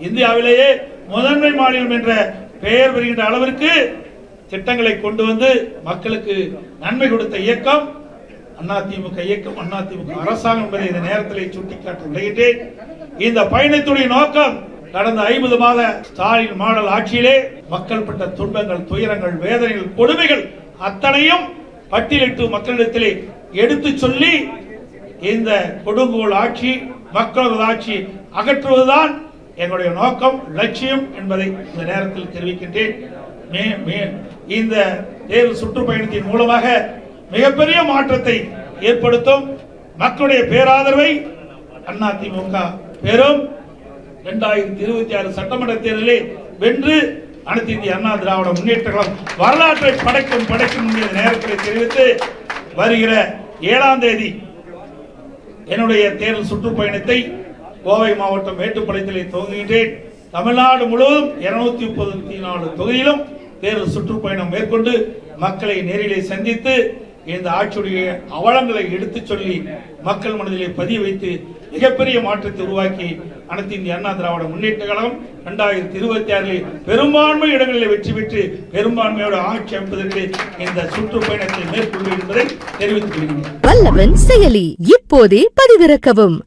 இந்தியாவிலேயே முதன்மை மாநிலம் என்ற பெயர் பெறுகின்ற அளவிற்கு திட்டங்களை கொண்டு வந்து மக்களுக்கு நன்மை கொடுத்த இயக்கம் அதிமுக இயக்கம், அதிமுக அரசாங்கம் என்பதை இந்த நேரத்தில் சுட்டிக்காட்ட விளைகின்றேன். இந்த பயணத்துடைய நோக்கம் கடந்த 50 மாத ஸ்டாலின் மாடல் ஆட்சியிலே மக்கள் பட்ட துன்பங்கள், துயரங்கள், வேதனைகள், கொடுமைகள் அத்தனையும் பட்டியலிட்டு மக்களிடத்திலே எடுத்து சொல்லி இந்த கொடுங்கோல் ஆட்சி, மக்களது ஆட்சி அகற்றுவதுதான் எங்களுடைய நோக்கம், லட்சியம் என்பதை இந்த நேரத்தில் தெரிவிக்கின்றேன். இந்த தேர்தல் சுற்றுப்பயணத்தின் மூலமாக மிகப்பெரிய மாற்றத்தை ஏற்படுத்தும் மக்களுடைய பேராதரவை அதிமுக பெறும். 2026 சட்டமன்ற தேர்தலில் வென்று அனைத்து இந்திய அண்ணா திராவிட முன்னேற்ற கழகம் வரலாற்றை படைக்கும் என்ற நேரத்தில் தெரிவித்து வருகிற 7ஆம் தேதி என்னுடைய தேர்தல் சுற்றுப்பயணத்தை கோவை மாவட்டம் மேட்டுப்பாளையத்திலே துவங்குகின்றேன். தமிழ்நாடு முழுவதும் 234 தொகுதியிலும் தேர்தல் சுற்றுப்பயணம் மேற்கொண்டு மக்களை நேரிலே சந்தித்து இந்த ஆட்சியுடைய அவலங்களை எடுத்துச் சொல்லி மக்கள் மனதிலே பதிய வைத்து மிகப்பெரிய மாற்றத்தை உருவாக்கி அனைத்து இந்திய அண்ணா திராவிட முன்னேற்ற கழகம் 2026 பெரும்பான்மை இடங்களில் வெற்றி பெற்று பெரும்பான்மையோடு ஆட்சி அமைப்பதற்கு இந்த சுற்றுப்பயணத்தை மேற்கொள்ளும் என்பதை தெரிவித்துக் கொள்கிறேன். வல்லவன் செயலி இப்போதே பதிவிறக்கவும்.